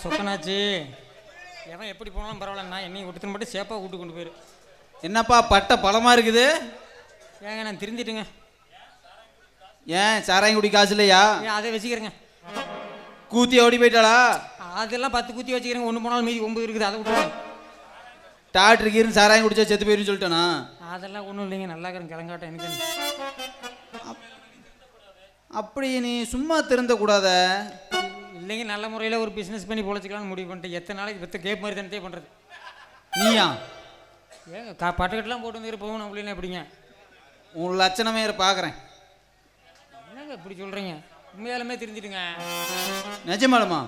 சொக்கனாச்சு. எவன் எப்படி போனாலும் பரவாயில்ல, நான் என்னையும் விட்டுன்னு மட்டும் சேஃபாக கூட்டு கொண்டு போயிரு. என்னப்பா பட்டை பழமாக இருக்குது? ஏங்க நான் திருந்திட்டுங்க. ஏன் சாராயங்குடி காசு இல்லையா? அதை வச்சுக்கிறேங்க. கூத்தி ஓடி போயிட்டாளா? அதெல்லாம் 10 கூத்தி வச்சுக்கிறேங்க. ஒன்று போனாலும் மீதி 9 இருக்குது, அதை விட்டுருங்க. டாக்டருக்கு இருந்து சாராயம் குடிச்சா செத்து போயிருன்னு சொல்லிட்டேனா? அதெல்லாம் ஒன்றும் இல்லைங்க, நல்லா இருக்கிறேன். கிளங்காட்டம் எனக்கு. அப்படி நீ சும்மா திருந்தக்கூடாத. இல்லைங்க, நல்ல முறையில் ஒரு பிஸ்னஸ் பண்ணி பொழைச்சிக்கலாம்னு முடிவு பண்ணிட்டேன். எத்தனை நாளைக்கு பெற்ற கேப் மாதிரி தானே பண்ணுறது. நீயா? ஏங்க பட்டுக்கட்டெலாம் போட்டு வந்துட்டு போகணும் அப்படின்னு எப்படிங்க? உன் லட்சணமே பார்க்குறேன். என்னங்க இப்படி சொல்கிறீங்க? உண்மையாலுமே தெரிஞ்சுட்டுங்க. நிஜமாலுமா?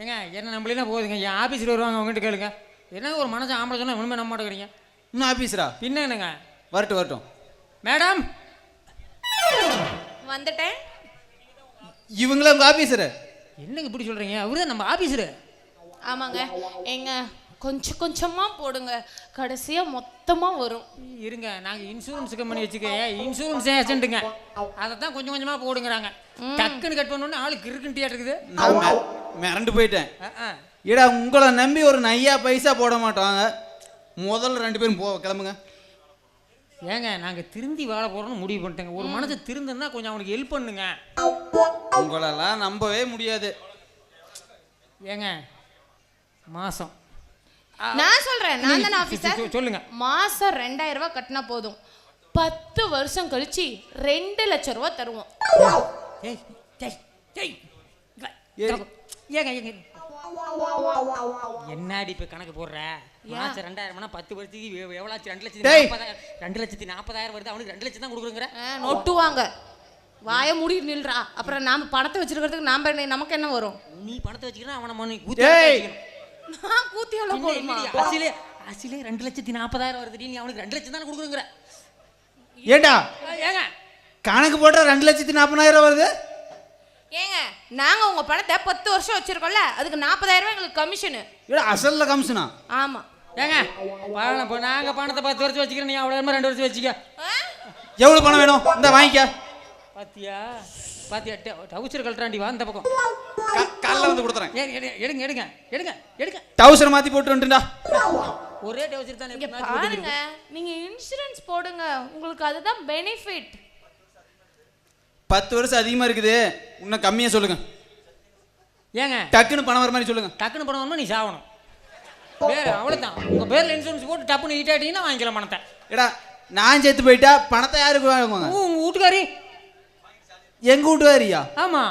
ஏங்க என்ன நம்பலாம் போகுதுங்க. என் ஆஃபீஸில் வருவாங்க, அவங்ககிட்ட கேளுங்க. என்ன ஒரு மனசு ஆம்பளை சொன்னால் ஒன்றுமே நம்ப மாட்டேங்கிறீங்க. இன்னும் ஆஃபீஸரா? பின்ன என்னங்க? வரட்டும் வரட்டும். மேடம் வந்துட்டேன். இவங்கள உங்க ஆபீசர்? என்னங்க இப்படி சொல்றீங்க? அவர்தான் நம்ம ஆபீசர். ஆமாங்க. எங்க கொஞ்சம் கொஞ்சமா போடுங்க, கடைசியா மொத்தமா வரும். இருங்க, நாங்க இன்சூரன்ஸ் கம்பெனி வச்சுக்க, இன்சூரன்ஸ் ஏஜென்ட்டுங்க. அதை தான் கொஞ்சம் கொஞ்சமா போடுங்கிறாங்க. டக்குன்னு கட் பண்ணோன்னு ஆளுக்கு இருக்குன்ட்டியா இருக்குது. நான் மிரண்டு போயிட்டேன். ஏடா உங்களை நம்பி ஒரு நையா பைசா போட மாட்டாங்க. முதல்ல 2 பேரும் கிளம்புங்க. ஏங்க நாங்கள் திருந்தி வாழ போகிறோம்னு முடிவு பண்ணிட்டேங்க. ஒரு மனசு திருந்துன்னா கொஞ்சம் அவனுக்கு ஹெல்ப் பண்ணுங்க. உங்களெல்லாம் நம்பவே முடியாது. ஏங்க மாதம் நான் சொல்கிறேன், நான் தானே ஆஃபீஸர். சொல்லுங்க. மாதம் 2000 ரூபா கட்டினா போதும். 10 வருஷம் கழிச்சு 2 லட்சம் ரூபா தருவோம். ஏங்க என்னடி இப்போ கணக்கு போடுற? மாசம் 2000 10 வருஷத்துக்கு எவ்வளோ ஆச்சு? 2,40,000 வருது. அவனுக்கு 2 லட்சம் தான் கொடுக்குறேங்கிற. நொட்டுவாங்க. வாய மூடி நில்றா. அப்புறம் நாம பணத்தை வச்சிருக்கிறதுக்கு நமக்கு என்ன வரும்? நீ பணத்தை வச்சுக்கிறா, அவனை மணி நான் கூத்தியால போடுமா? அசிலே 2,40,000 வருது. நீ அவனுக்கு 2 லட்சம் தானே கொடுக்குறேங்கிற. ஏண்டா ஏங்க கணக்கு போட்டா 2,40,000 வருது? ஏங்க நாங்க உங்க பணத்தை 10 வருஷம் வச்சிருக்கோம்ல, அதுக்கு 40,000 ரூபாய் எங்களுக்கு கமிஷனு. அசல்ல கமிஷனா? ஆமா. ஏங்க நாங்க பணத்தை 10 வருஷம் வச்சுக்கிறேன், நீ அவ்வளோ 2 வருஷம் வச்சுக்க. எவ்வளவு பணம் வேணும்? இந்த வாங்கிக்க. பாத்தியா டவுசர் கழட்டாண்டி வா, இந்த பக்கம் காலைல வந்து கொடுத்துறேன். எடுங்க எடுங்க எடுங்க எடுங்க. டவுசர் மாத்தி போட்டு வந்துட்டா. ஒரே டவுசர் தான். இங்க பாருங்க, நீங்க இன்சூரன்ஸ் போடுங்க, உங்களுக்கு அதுதான் பெனிஃபிட். 10 வருஷம் அதிகமா இருக்குது, இன்னும் கம்மியா சொல்லுங்க. ஏங்க டக்குன்னு பணம் வர மாதிரி சொல்லுங்க. டக்குன்னு பணம் வரணும், நீ சாவணும். வேற அவ்வளோதான். உங்க பேர்ல இன்சூரன்ஸ் போட்டு டப்புன்னு ஈட்டாட்டிங்கன்னா வாங்கிக்கலாம் பணத்தை. ஏடா நான் சேர்த்து போயிட்டா பணத்தை யாருக்கு வாங்குவாங்க? உங்க வீட்டுக்காரி. எங்க வீட்டுக்காரியா? ஆமா,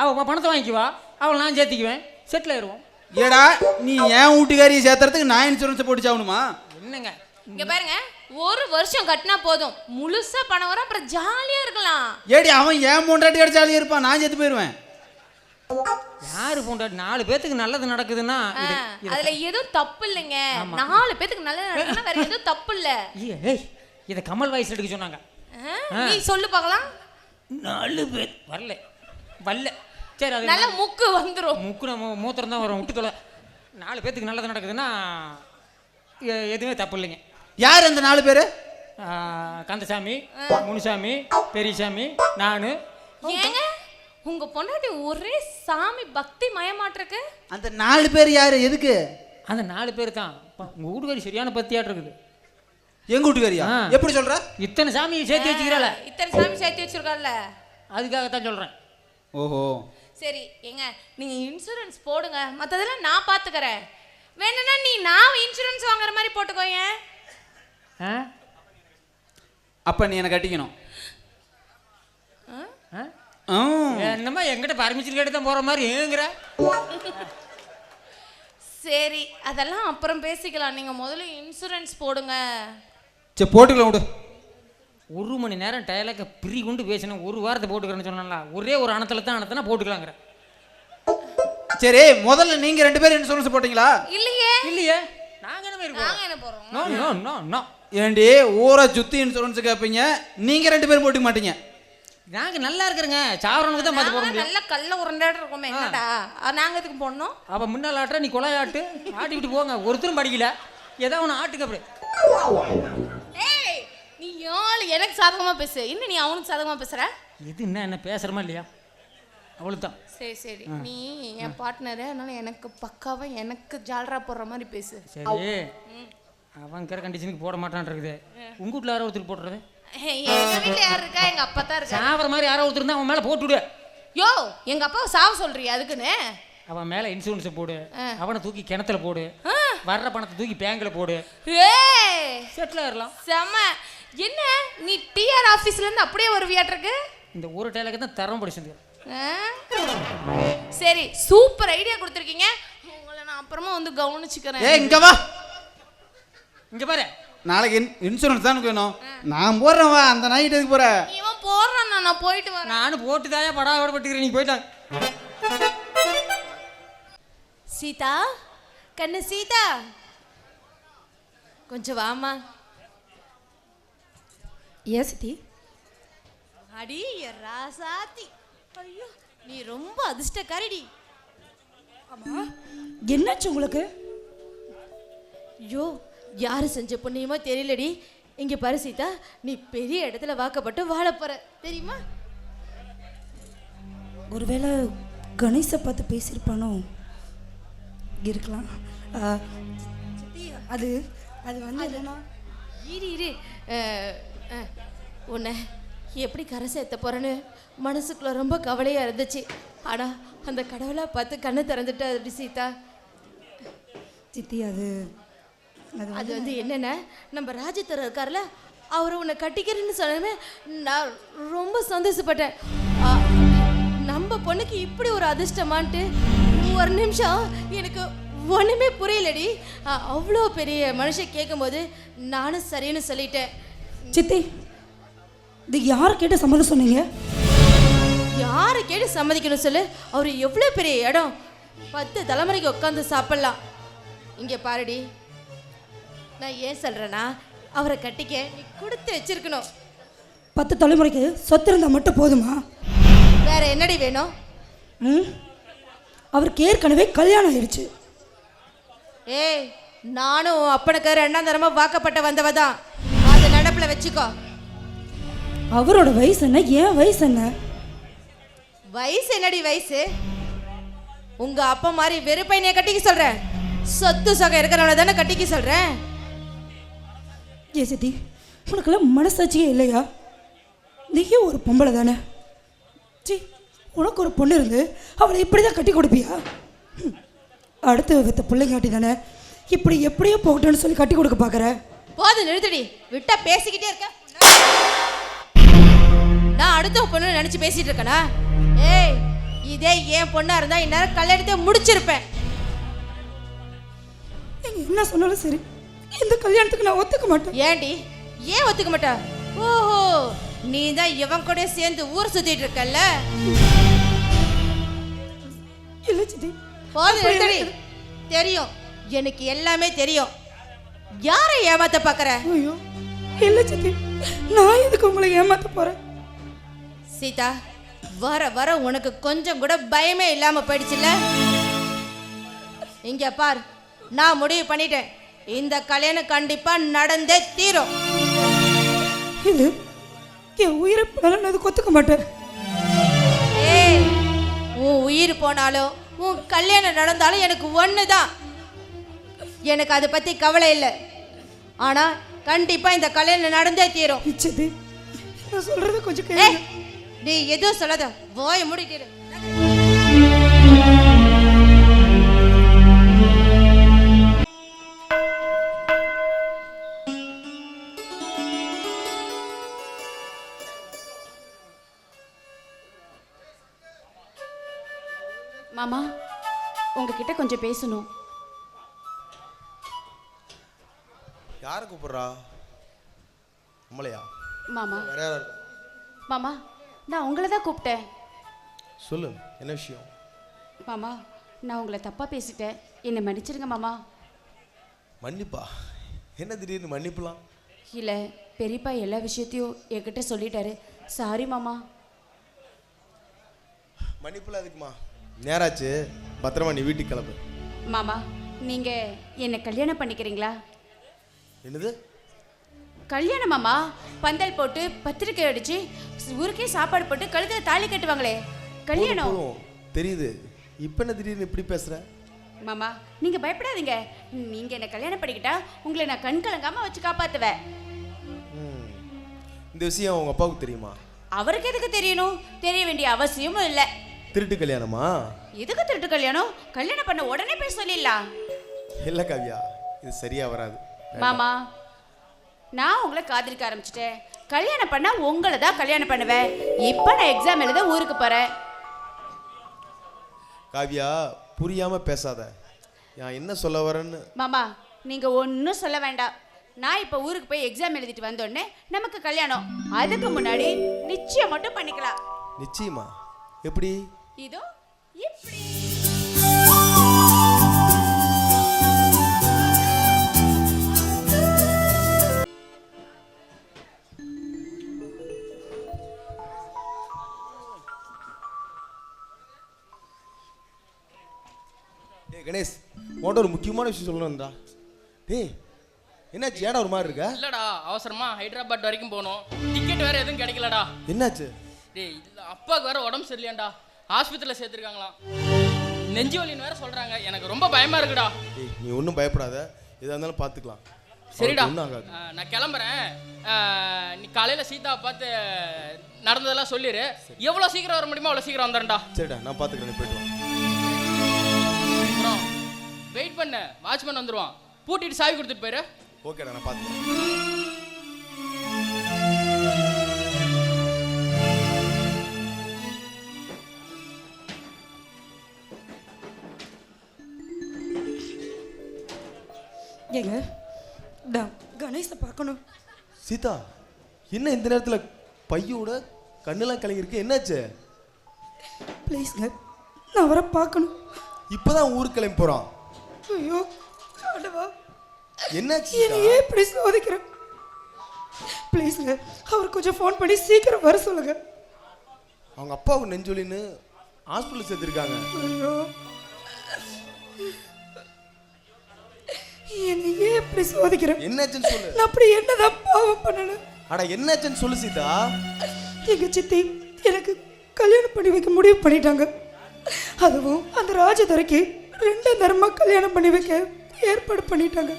அவ பணத்தை வாங்கிக்குவா, அவளை நான் சேர்த்திக்குவேன், செட்டில் ஆயிடுவோம். ஏடா நீ என் வீட்டுக்காரியை சேர்த்துறதுக்கு நான் இன்சூரன்ஸ் போட்டு சாவணுமா? என்னங்க இங்க பாருங்க, 1 வருஷம் கட்டினா போதும், முழுசா பணம் வரும், அப்புறம் ஜாலியா இருக்கலாம். ஏடி அவன் ஏன் பொண்டாட்டி அடி ஜாலியா இருப்பான், நான் செத்து போயிடுவேன். யாரு பொண்டாட்டி? 4 பேத்துக்கு நல்லது நடக்குதுன்னா அதுல எதுவும் தப்பு இல்லைங்க. 4 பேத்துக்கு நல்லது நடக்குதுன்னா வேற எதுவும் தப்பு இல்ல. இதை கமல் வாய்ஸ் எடுக்க சொன்னாங்க. நீ சொல்லு பார்க்கலாம். 4 பேர் வரல. சரி, அது நல்ல முக்கு வந்துரும். முக்கு மூத்திரம் தான் வரும், விட்டு தொலை. 4 பேத்துக்கு நல்லது நடக்குதுன்னா எதுவுமே தப்பு இல்லைங்க. யார் அந்த 4 பேரு? கந்தசாமி, முனுசாமி, பெரியசாமி, நானு. ஏங்க உங்க பொண்டாட்டி ஒரே சாமி பக்தி மயமாட்டிருக்கு. அந்த 4 பேர் யாரு, எதுக்கு? அந்த 4 பேர் தான். உங்க வீட்டுக்காரி சரியான பத்தியாட்டு இருக்குது. எங்க வீட்டுக்காரியா? எப்படி சொல்ற? இத்தனை சாமியை சேர்த்து வச்சுக்கிறாள. இத்தனை சாமி சேர்த்து வச்சிருக்கால, அதுக்காகத்தான் சொல்றேன். ஓஹோ சரி. ஏங்க நீங்க இன்சூரன்ஸ் போடுங்க, மத்ததெல்லாம் நான் பாத்துக்கறேன். வேணும்னா நீ நான் இன்சூரன்ஸ் வாங்குற மாதிரி போட்டுக்கோங்க. அப்ப நீ என்ன கட்டிக்கணும். என்னமா எங்கிட்ட பர்மிஷன் கேட்டு தான் போற மாதிரி ஏங்குற? சரி, அதெல்லாம் அப்புறம் பேசிக்கலாம். நீங்க முதல்ல இன்சூரன்ஸ் போடுங்க. சரி போட்டுக்கலாம் விடு. 1 மணி நேரம் டயலாக பிரி கொண்டு பேசணும். 1 வாரத்தை போட்டுக்கிறேன்னு சொன்னா ஒரே ஒரு அணத்துல தான் அணத்தினா போட்டுக்கலாங்கிற. சரி முதல்ல நீங்க 2 பேரும் இன்சூரன்ஸ் போட்டீங்களா? இல்லையே. நாங்க என்ன போறோம்? No no no no. ஏண்டி ஊரை சுத்தி இன்சூரன்ஸ் கேட்பீங்க, நீங்க 2 பேரும் போட்டுக்க மாட்டீங்க? நாங்க நல்லா இருக்கிறேங்க, சாவரனுக்கு தான் பார்த்து போட முடியும். நல்ல கல்ல உருண்டாட இருக்கோமே, என்னடா நாங்க எதுக்கு போடணும்? அப்ப முன்னாள் ஆட்டுற, நீ கொலை ஆட்டு, ஆட்டி விட்டு போங்க. ஒருத்தரும் படிக்கல, ஏதோ ஒன்று ஆட்டுக்கு. அப்படி நீ யாழ் எனக்கு சாதகமா பேசு, இன்னும் நீ அவனுக்கு சாதகமா பேசுற. இது என்ன பேசுறமா இல்லையா? அவளுக்கு தான். சரி சரி, நீ என் பார்ட்னரு, அதனால எனக்கு பக்காவா எனக்கு ஜாலரா போடுற மாதிரி பேசு. சரி, அவன் இருக்கிற கண்டிஷனுக்கு போட மாட்டான் இருக்குது. உங்க வீட்டில் யாரோ ஒருத்தருக்கு போட்டுறது? எங்க வீட்டுல யார் இருக்கா? எங்க அப்பா தான் இருக்கா. சாவற மாதிரி யாரோ ஒருத்தர் இருந்தா அவன் மேலே போட்டுவிடு. யோ, எங்க அப்பாவை சாவ சொல்றியா? அதுக்குன்னு அவன் மேலே இன்சூரன்ஸை போடு, அவனை தூக்கி கிணத்துல போடு, வர்ற பணத்தை தூக்கி பேங்க்ல போடு, செட்டில் ஆயிடலாம். செம. என்ன நீ டிஆர் ஆபீஸ்ல இருந்து அப்படியே வருவியாட்டிருக்கு? இந்த ஒரு டைலாக்கு தான் தரம் படிச்சு. சரி, சூப்பர் ஐடியா கொடுத்துருக்கீங்க. உங்களை நான் அப்புறமா வந்து கவனிச்சுக்கிறேன். இங்க வா, இங்க பாரு. நாளைக்கு இன்சூரன்ஸ் தான் வேணும். நான் போடுறேன், வா. அந்த நாய்கிட்ட எதுக்கு போற? இவன் போடுறான், நான் போயிட்டு வரேன். நானும் போட்டு தாயா படாவோட பட்டுக்கிறேன். நீ போயிட்டாங்க. சீதா, கண்ணு சீதா, கொஞ்சம் வாமா. சித்தி. அடி ராசாத்தி, ஐயோ நீ ரொம்ப அதிர்ஷ்டக்காரிடி. ஆமா, என்னாச்சு உங்களுக்கு? ஐயோ, யாரு செஞ்ச புண்ணியமோ தெரியலடி. இங்க பாரு சீதா, நீ பெரிய இடத்துல வாக்கப்பட்டு வாழ போற, தெரியுமா? ஒருவேளை கணேசை பார்த்து பேசியிருப்பானோ? இருக்கலாம். சித்தி, அது வந்து என்னன்னா, இரு உன்னை எப்படி கரை சேர்த்த போறேன்னு மனசுக்குள்ள ரொம்ப கவலையா இருந்துச்சு. ஆனா அந்த கடவுளா பார்த்து கண்ணை திறந்துட்டு அப்படி சீதா. சித்தி, அது வந்து என்னன்னா, நம்ம ராஜத்தர் இருக்கார்ல, அவரை உன்னை கட்டிக்கிறேன்னு சொன்னே நான் ரொம்ப சந்தோஷப்பட்டேன். நம்ம பொண்ணுக்கு இப்படி ஒரு அதிர்ஷ்டமான்ட்டு ஒரு நிமிஷம் எனக்கு ஒன்றுமே புரியலடி. அவ்வளோ பெரிய மனுஷன் கேட்கும்போது நானும் சரின்னு சொல்லிட்டேன். சித்தி, இது யாரை கேட்டு சம்மதம் சொன்னீங்க? யாரை கேட்டு சம்மதிக்கணும் சொல்லு? அவர் எவ்வளோ பெரிய இடம், 10 தலைமுறைக்கு உட்காந்து சாப்பிட்லாம். இங்கே பாருடி, நான் ஏன் சொல்கிறேன்னா, அவரை கட்டிக்க நீ கொடுத்து வச்சிருக்கணும். 10 தலைமுறைக்கு சொத்து இருந்தால் மட்டும் போதுமா? வேற என்னடி வேணும்? அவருக்கு ஏற்கனவே கல்யாணம் ஆயிடுச்சு. ஏய், நானும் அப்பனுக்கு 2ஆம் தரமா வாக்கப்பட்ட வந்தவ தான். அதை நடப்பில் வச்சுக்கோ. அவரோட வயசு என்ன, ஏன் வயசு என்ன? வயசு என்னடி வயசு? உங்க அப்பா மாதிரி வெறுப்பையனைய கட்டிக்க சொல்றேன், சொத்து சொகம் இருக்கிறவன தானே கட்டிக்க சொல்றேன். சித்தி, உனக்கெல்லாம் மனசாட்சியே இல்லையா? நீயும் ஒரு பொம்பளை தானே. சி, உனக்கு ஒரு பொண்ணு இருந்து அவளை இப்படி தான் கட்டி கொடுப்பியா? அடுத்த வித்த பிள்ளைங்காட்டி தானே இப்படி எப்படியோ போகட்டும்னு சொல்லி கட்டி கொடுக்க பார்க்குற. போது நிறுத்தடி, விட்டா பேசிக்கிட்டே இருக்க. நான் அடுத்த பொண்ணு நினைச்சு பேசிட்டு இருக்கேனா? ஏய், இதே ஏன் பொண்ணா இருந்தா இந்நேரம் கல்யாணத்தை முடிச்சிருப்பேன். நீங்க என்ன சொன்னாலும் சரி, இந்த கல்யாணத்துக்கு நான் ஒத்துக்க மாட்டேன். ஏண்டி, ஏன் ஒத்துக்க மாட்டா? ஓஹோ, நீ தான் இவன் கூட சேர்ந்து ஊர் சுத்திட்டு இருக்கல்ல? இல்ல சித்தி, போது நிறுத்தடி. தெரியும், எனக்கு எல்லாமே தெரியும். யாரை ஏமாத்த பாக்குற? ஐயோ இல்ல சித்தி, நான் எதுக்கு உங்களை ஏமாத்த போறேன்? சீதா, வர வர உனக்கு கொஞ்சம் கூட பயமே இல்லாம போயிடுச்சுல்ல? இங்க பார், நான் முடிவு பண்ணிட்டேன். இந்த கல்யாணம் கண்டிப்பா நடந்தே தீரும். இது என் உயிரை போனாலும் நான் அதுக்கு ஒத்துக்க மாட்டேன். ஏய், உன் உயிர் போனாலும் உன் கல்யாணம் நடந்தாலும் எனக்கு ஒண்ணுதான். எனக்கு அதை பத்தி கவலை இல்லை. ஆனா கண்டிப்பா இந்த கல்யாணம் நடந்தே தீரும். சித்தி, நான் சொல்றத கொஞ்சம் ஏய், கேளுங்க. நீ எதுவும் சொல்லாத, வாயை மூடிட்டு. மாமா, உங்ககிட்ட கொஞ்சம் பேசணும். யாரை கூப்பிடுறா? நம்மளையா? மாமா, வேற யாரா இருக்கா? மாமா, நான் உங்களை தான் கூப்பிட்டேன். சொல்லு, என்ன விஷயம்? மாமா, நான் உங்களை தப்பா பேசிட்டேன், என்னை மன்னிச்சிருங்க மாமா. மன்னிப்பா? என்ன திடீர்னு மன்னிப்புலாம்? இல்லை, பெரியப்பா எல்லா விஷயத்தையும் என்கிட்ட சொல்லிட்டாரு. சாரி மாமா. மன்னிப்புலாம் எதுக்குமா? நேராச்சு, பத்திரமா நீ வீட்டுக்கு கிளம்பு. மாமா, நீங்க என்னை கல்யாணம் பண்ணிக்கிறீங்களா? என்னது கல்யாணம் மாமா? பந்தல் போட்டு பத்திரிக்கை அடிச்சு ஊருக்கே சாப்பாடு போட்டு கழுத்துல தாலி கட்டுவாங்களே, கல்யாணம். போதும். தெரியுது. இப்போ என்ன திடீர்னு இப்படி பேசுற? மாமா நீங்க பயப்படாதீங்க. நீங்க என்ன கல்யாணம் பண்ணிக்கிட்டா உங்களை நான் கண் கலங்காம வச்சு காப்பாத்துவேன். இந்த விஷயம் உங்க அப்பாவுக்கு தெரியுமா? அவருக்கு எதுக்கு தெரியணும்? தெரிய வேண்டிய அவசியமும் இல்லை. திருட்டு கல்யாணமா? எதுக்கு திருட்டு கல்யாணம்? கல்யாணம் பண்ண உடனே போய் சொல்லிடலாம். இல்லை காவியா, இது சரியா வராது. மாமா நான் உங்களை காதலிக்க ஆரம்பிச்சிட்டேன். கல்யாணம் பண்ணா உங்களை தான் கல்யாணம் பண்ணுவேன். இப்போ நான் எக்ஸாம் எழுத ஊருக்கு போறேன். காவியா, புரியாம பேசாத. நான் என்ன சொல்ல வரேன்னு. மாமா நீங்க ஒன்றும் சொல்ல வேண்டாம். நான் இப்போ ஊருக்கு போய் எக்ஸாம் எழுதிட்டு வந்தோடனே நமக்கு கல்யாணம். அதுக்கு முன்னாடி நிச்சயம் மட்டும் பண்ணிக்கலாம். நிச்சயமா? எப்படி? இதோ இப்படி. கணேஷ், உன்கிட்ட ஒரு முக்கியமான விஷயம் சொல்லணும்டா. டேய், என்னாச்சு? ஏடா ஒரு மாதிரி இருக்க? இல்லடா, அவசரமா ஹைதராபாத் வரைக்கும் போகணும். டிக்கெட் வேற எதுவும் கிடைக்கலடா. என்னாச்சு? டேய் இல்ல, அப்பாவுக்கு வேற உடம்பு சரியில்லையாண்டா. ஆஸ்பத்திரியில் சேர்த்துருக்காங்களாம். நெஞ்சு வலின்னு வேற சொல்றாங்க. எனக்கு ரொம்ப பயமா இருக்குடா. டேய், நீ ஒன்றும் பயப்படாத. எதா இருந்தாலும் பார்த்துக்கலாம். சரிடா, ஒன்றும் ஆகாது. நான் கிளம்புறேன். நீ காலையில சீதாவை பார்த்து நடந்ததெல்லாம் சொல்லிடு. எவ்வளோ சீக்கிரம் வர முடியுமோ அவ்வளோ சீக்கிரம் வந்துடும்டா. சரிடா, நான் பார்த்துக்கிறேன். நீ போயிட்டு வா. அப்புறம் வெயிட் பண்ணு, வாட்ச்மேன் வந்துடுவான். பூட்டிட்டு சாவி கொடுத்துட்டு போயிரு. ஓகேடா, நான் பார்த்துக்கிறேன். ஏங்க நான் கணேஷை பார்க்கணும். சீதா, என்ன இந்த நேரத்தில் பையோட கண்ணெல்லாம் கலங்கிருக்கு? என்னாச்சு? ப்ளீஸ்ங்க, நான் அவரை பார்க்கணும். இப்போதான் ஊருக்கு கிளம்பி போகிறான். ஐயோ ஆண்டவா, என்னாச்சு? என்னையே இப்படி சோதிக்கிறேன். ப்ளீஸ்ங்க, அவர் கொஞ்சம் ஃபோன் பண்ணி சீக்கிரம் வர சொல்லுங்க. அவங்க அப்பாவுக்கு நெஞ்சொலின்னு ஹாஸ்பிட்டல் சேர்த்துருக்காங்க. ஐயோ, என்னையே இப்படி சோதிக்கிறேன். என்னாச்சுன்னு சொல்லு. நான் அப்படி என்னதான் பாவம் பண்ணணும்? அட, என்னாச்சுன்னு சொல்லு சீதா. எங்க சித்தி எனக்கு கல்யாணம் பண்ணி வைக்க முடிவு பண்ணிட்டாங்க. அதுவும் அந்த ராஜதுரைக்கு 2 தரமா கல்யாணம் பண்ணி வைக்க ஏற்பாடு பண்ணிட்டாங்க.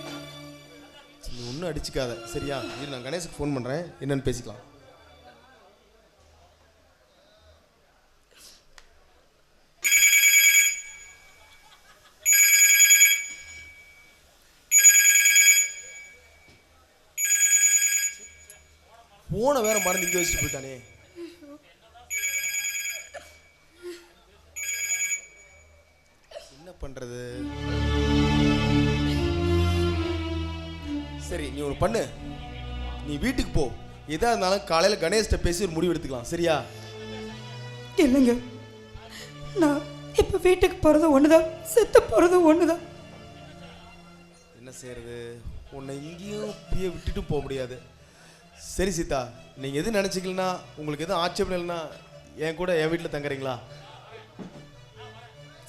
நீ ஒன்றும் அடிச்சுக்காத, சரியா? இது நான் கணேஷுக்கு ஃபோன் பண்ணுறேன், என்னன்னு பேசிக்கலாம். போன வேற மறந்து இங்கே வச்சுட்டு போயிட்டானே. என்ன பண்றது? சரி, நீ ஒன்று பண்ணு. நீ வீட்டுக்கு போ. எதா இருந்தாலும் காலையில் கணேஷ்ட பேசி ஒரு முடிவு எடுத்துக்கலாம், சரியா? இல்லைங்க, நான் இப்போ வீட்டுக்கு போகிறது ஒண்ணுதான், செத்து போகிறது ஒண்ணுதான். என்ன செய்யறது? உன்னை இங்கேயும் இப்படியே விட்டுட்டு போக முடியாது. சரி சீதா, நீங்கள் எது நினச்சிக்கலன்னா, உங்களுக்கு எதுவும் ஆட்சேபம் இல்லைன்னா என் கூட என் வீட்டில் தங்குறீங்களா?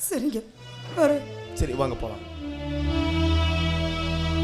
சரிங்க, வரேன். சரி, வாங்க போகலாம்.